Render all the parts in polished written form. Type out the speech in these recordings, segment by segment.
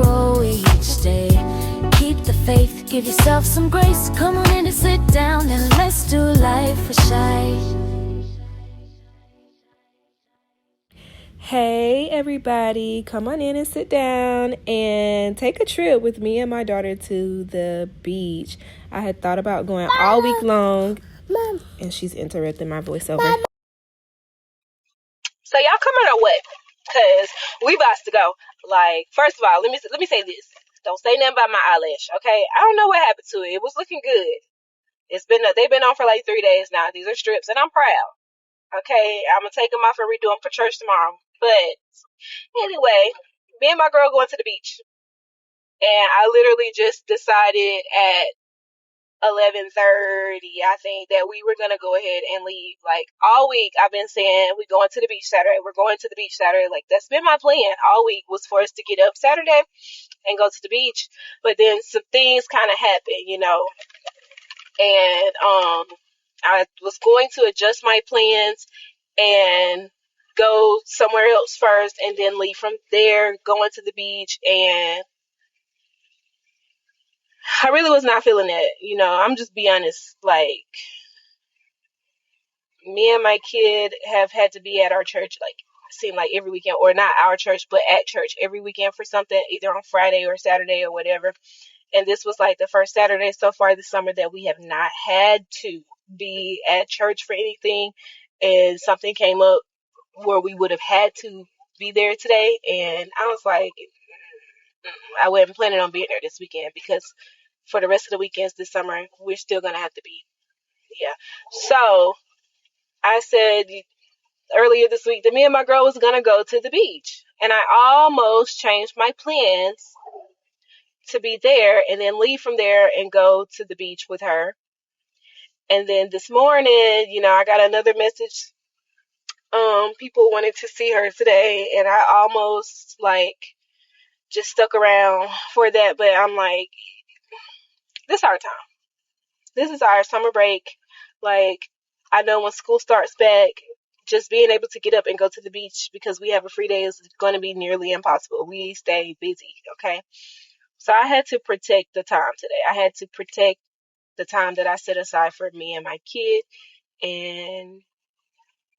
grow each day. Keep the faith, give yourself some grace. Come on in and sit down and let's do life for Chae. Hey everybody, come on in and sit down and take a trip with me and my daughter to the beach. I had thought about going all week long, and she's interrupting my voiceover. So y'all coming or what? Cause we about to go. Like, first of all, let me say this. Don't say nothing about my eyelash, okay? I don't know what happened to it. It was looking good. They've been on for like 3 days now. These are strips, and I'm proud. Okay, I'm gonna take them off and redo them for church tomorrow. But anyway, me and my girl going to the beach, and I literally just decided at 11:30, I think, that we were gonna go ahead and leave. Like, all week I've been saying we're going to the beach Saturday. We're going to the beach Saturday. Like, that's been my plan all week, was for us to get up Saturday and go to the beach. But then some things kind of happened, and I was going to adjust my plans and go somewhere else first, and then leave from there, going to the beach, and I really was not feeling that. I'm just be honest. Like, me and my kid have had to be at our church, like, seem like every weekend, or not our church, but at church every weekend for something, either on Friday or Saturday or whatever. And this was like the first Saturday so far this summer that we have not had to be at church for anything. And something came up where we would have had to be there today. And I was like, I wasn't planning on being there this weekend, because for the rest of the weekends this summer, we're still going to have to be. Yeah. So I said earlier this week that me and my girl was going to go to the beach. And I almost changed my plans to be there and then leave from there and go to the beach with her. And then this morning, I got another message. People wanted to see her today, and I almost just stuck around for that. But I'm like, this is our time. This is our summer break. Like, I know when school starts back, just being able to get up and go to the beach because we have a free day is going to be nearly impossible. We stay busy, okay? So I had to protect the time today. I had to protect the time that I set aside for me and my kid. And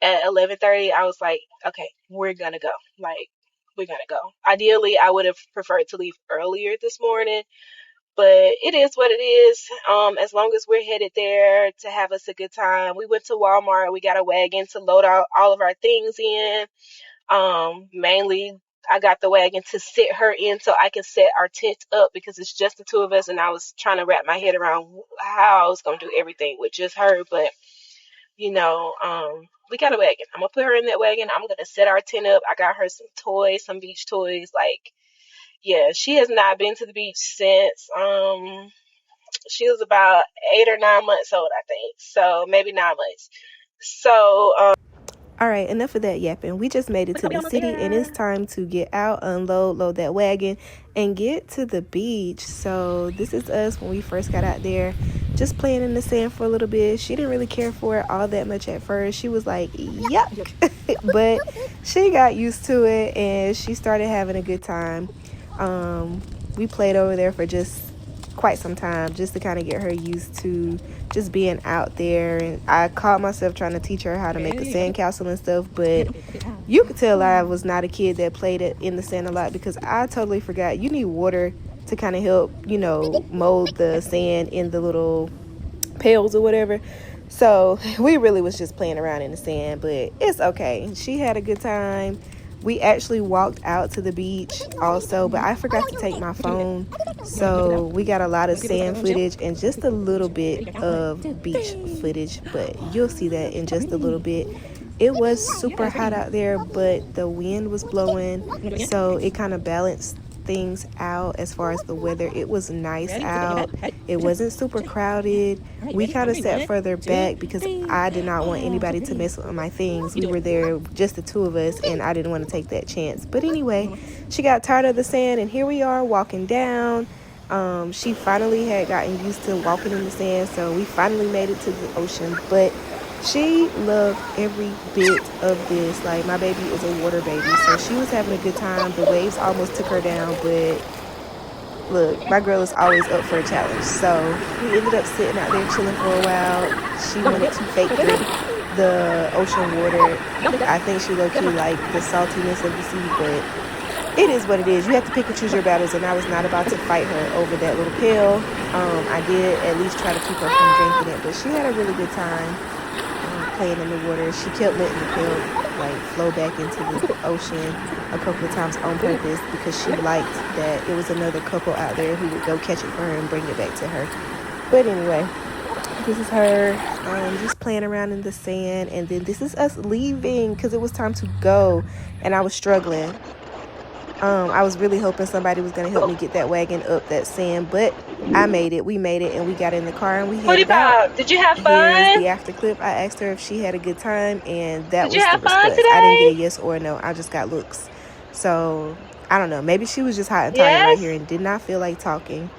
at 11:30, I was like, okay, we're going to go. Like, we're going to go. Ideally, I would have preferred to leave earlier this morning, but it is what it is. As long as we're headed there to have us a good time. We went to Walmart. We got a wagon to load all of our things in. Mainly, I got the wagon to sit her in so I can set our tent up, because it's just the two of us, and I was trying to wrap my head around how I was going to do everything with just her. But, we got a wagon. I'm going to put her in that wagon. I'm going to set our tent up. I got her some toys, some beach toys. Like, yeah, she has not been to the beach since she was about 8 or 9 months old, I think. So maybe 9 months. So All right, enough of that yapping. We just made it to the city, and it's time to get out, load that wagon, and get to the beach. So this is us when we first got out there, just playing in the sand for a little bit. She didn't really care for it all that much at first. She was like, yuck. But she got used to it, and she started having a good time. We played over there for just quite some time, just to kind of get her used to just being out there. And I caught myself trying to teach her how to make a sandcastle and stuff, but you could tell I was not a kid that played it in the sand a lot, because I totally forgot you need water to kind of help mold the sand in the little pails or whatever. So we really was just playing around in the sand, but it's okay. She had a good time. We actually walked out to the beach also, but I forgot to take my phone. So we got a lot of sand footage and just a little bit of beach footage, but you'll see that in just a little bit. It was super hot out there, but the wind was blowing, so it kind of balanced things out as far as the weather. It was nice out. It wasn't super crowded. We kind of sat further back because I did not want anybody to mess with my things. We were there, just the two of us, and I didn't want to take that chance. But anyway, she got tired of the sand, and here we are walking down. She finally had gotten used to walking in the sand, so we finally made it to the ocean. But she loved every bit of this. Like, my baby is a water baby, so she was having a good time. The waves almost took her down, but Look, my girl is always up for a challenge. So we ended up sitting out there chilling for a while. She wanted to fake drink the ocean water. I think she low-key liked the saltiness of the sea, but it is what it is. You have to pick and choose your battles, and I was not about to fight her over that little pill. I did at least try to keep her from drinking it, but she had a really good time playing in the water. She kept letting the pill like flow back into the ocean a couple of times on purpose because she liked that it was another couple out there who would go catch it for her and bring it back to her. But anyway, this is her just playing around in the sand, and then this is us leaving because it was time to go, and I was struggling. I was really hoping somebody was going to help me get that wagon up that sand, but I made it. We made it, and we got in the car, and we headed out. Did you have Here's fun? the after clip. I asked her if she had a good time, and that was Did you the have fun response. I didn't get a today? yes or a no. I just got looks. So, I don't know. Maybe she was just hot and tired right here Yes? and did not feel like talking.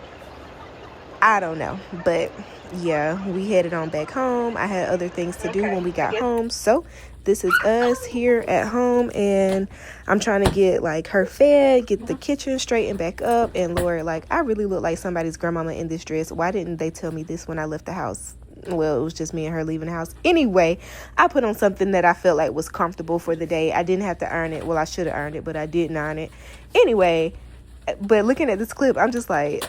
I don't know. But, yeah, we headed on back home. I had other things to do when we I got guess. home. So, this is us here at home, and I'm trying to get like her fed, get the kitchen straightened back up. And Lord, like, I really look like somebody's grandmama in this dress. Why didn't they tell me this when I left the house? Well, it was just me and her leaving the house. Anyway, I put on something that I felt like was comfortable for the day. I didn't have to earn it. Well, I should have earned it, but I didn't earn it. Anyway, but looking at this clip, I'm just like,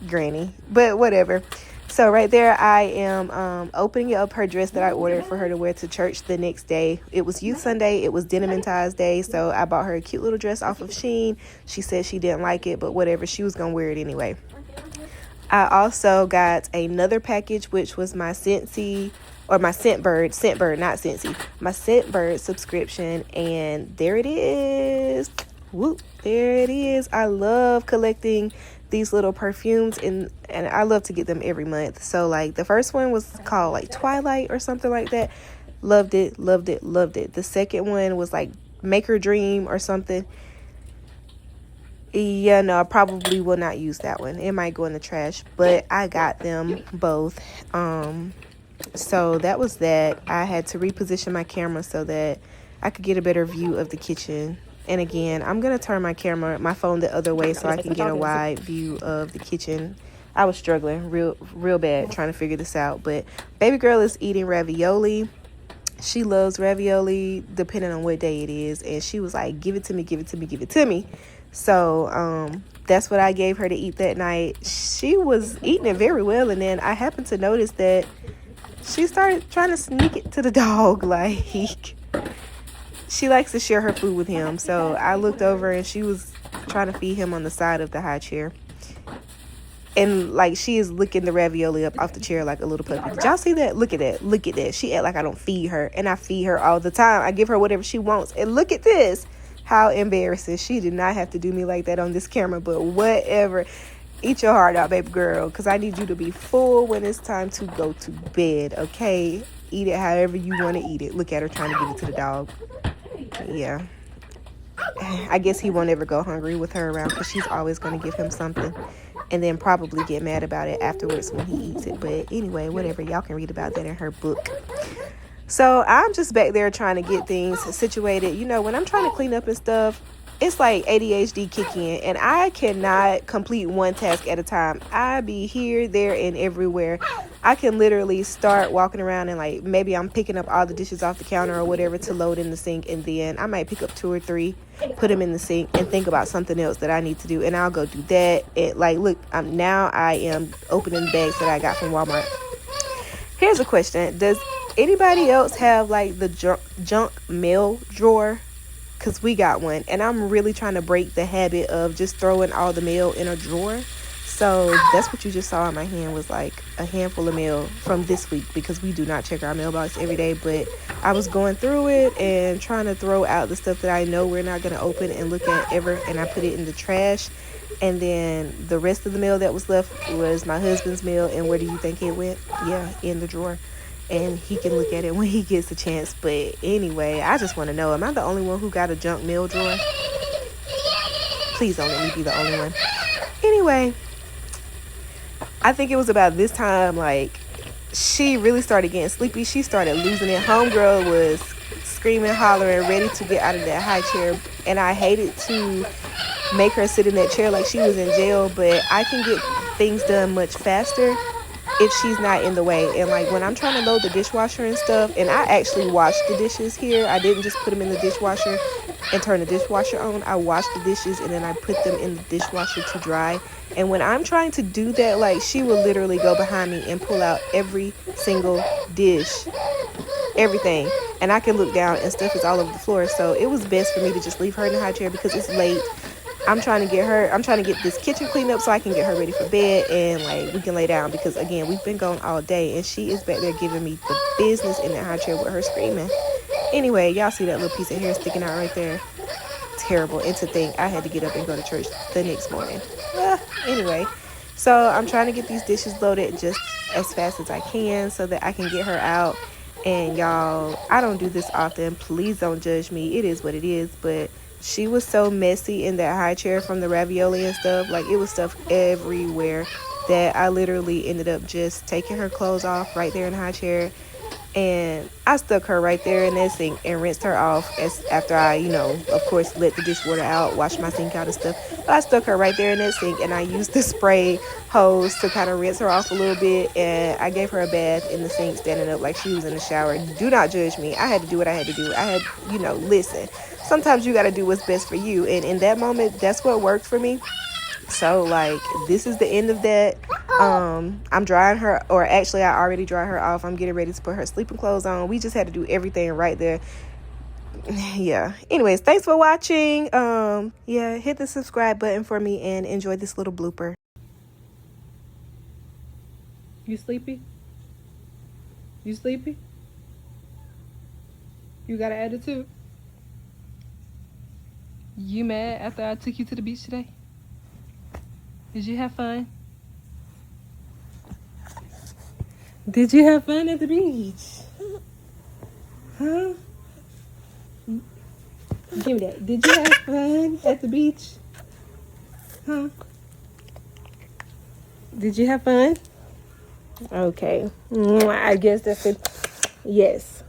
granny. But whatever. So right there, I am opening up her dress that I ordered for her to wear to church the next day. It was Youth Sunday. It was Denim and Ties Day. So I bought her a cute little dress off of Shein. She said she didn't like it, but whatever. She was going to wear it anyway. I also got another package, which was my Scentsy, or my Scentbird, not Scentsy, my Scentbird subscription, and there it is. Whoop, there it is. I love collecting these little perfumes, and I love to get them every month. So like the first one was called like Twilight or something like that. Loved it, loved it, loved it. The second one was like Make Her Dream or something. Yeah, no, I probably will not use that one. It might go in the trash, but I got them both. So that was that. I had to reposition my camera so that I could get a better view of the kitchen. And again, I'm going to turn my phone the other way so I can get a wide view of the kitchen. I was struggling real bad trying to figure this out, but baby girl is eating ravioli. She loves ravioli depending on what day it is, and she was like, give it to me, give it to me, give it to me. So that's what I gave her to eat that night. She was eating it very well, and then I happened to notice that she started trying to sneak it to the dog. Like, she likes to share her food with him. So I looked over, and she was trying to feed him on the side of the high chair. And like, she is licking the ravioli up off the chair like a little puppy. Did y'all see that? Look at that. Look at that. She act like I don't feed her, and I feed her all the time. I give her whatever she wants. And look at this. How embarrassing. She did not have to do me like that on this camera, but whatever. Eat your heart out, baby girl, because I need you to be full when it's time to go to bed, okay? Eat it however you want to eat it. Look at her trying to give it to the dog. Yeah. I guess he won't ever go hungry with her around because she's always going to give him something and then probably get mad about it afterwards when he eats it. But anyway, whatever. Y'all can read about that in her book. So I'm just back there trying to get things situated. You know, when I'm trying to clean up and stuff, it's like ADHD kick in, and I cannot complete one task at a time. I be here, there, and everywhere. I can literally start walking around and like maybe I'm picking up all the dishes off the counter or whatever to load in the sink, and then I might pick up 2 or 3, put them in the sink, and think about something else that I need to do, and I'll go do that. It like, look, now I am opening the bags that I got from Walmart. Here's a question: does anybody else have like the junk mail drawer? Because we got one, and I'm really trying to break the habit of just throwing all the mail in a drawer. So that's what you just saw in my hand, was like a handful of mail from this week, because we do not check our mailbox every day. But I was going through it and trying to throw out the stuff that I know we're not going to open and look at ever, and I put it in the trash. And then the rest of the mail that was left was my husband's mail, and where do you think it went? Yeah, in the drawer. And he can look at it when he gets a chance. But anyway, I just want to know, am I the only one who got a junk mail drawer? Please don't let me be the only one. Anyway, I think it was about this time, like, she really started getting sleepy. She started losing it. Homegirl was screaming, hollering, ready to get out of that high chair. And I hated to make her sit in that chair like she was in jail, but I can get things done much faster if she's not in the way. And like when I'm trying to load the dishwasher and stuff, and I actually wash the dishes here, I didn't just put them in the dishwasher and turn the dishwasher on. I wash the dishes and then I put them in the dishwasher to dry. And when I'm trying to do that, like she will literally go behind me and pull out every single dish, everything, and I can look down and stuff is all over the floor. So it was best for me to just leave her in the high chair because it's late. I'm trying to get this kitchen cleaned up so I can get her ready for bed and like we can lay down, because again, we've been gone all day and she is back there giving me the business in that high chair with her screaming. Anyway, y'all see that little piece of hair sticking out right there? Terrible. And to think I had to get up and go to church the next morning. Anyway, so I'm trying to get these dishes loaded just as fast as I can so that I can get her out. And y'all, I don't do this often, please don't judge me, it is what it is, but she was so messy in that high chair from the ravioli and stuff. Like it was stuff everywhere that I literally ended up just taking her clothes off right there in the high chair, and I stuck her right there in that sink and rinsed her off after I, of course, let the dishwater out, washed my sink out and stuff. But I stuck her right there in that sink, and I used the spray hose to kind of rinse her off a little bit, and I gave her a bath in the sink standing up like she was in the shower. Do not judge me. I had to do what I had to do. I had, listen. Sometimes you got to do what's best for you, and in that moment, that's what worked for me. So like this is the end of that. I'm drying her, or actually I already dried her off. I'm getting ready to put her sleeping clothes on. We just had to do everything right there. Yeah, anyways, thanks for watching. Yeah, hit the subscribe button for me and enjoy this little blooper. You sleepy? You sleepy? You got an attitude? You mad after I took you to the beach today? Did you have fun? Did you have fun at the beach? Huh? Give me that. Did you have fun at the beach? Huh? Did you have fun? Okay. I guess that's it. Yes.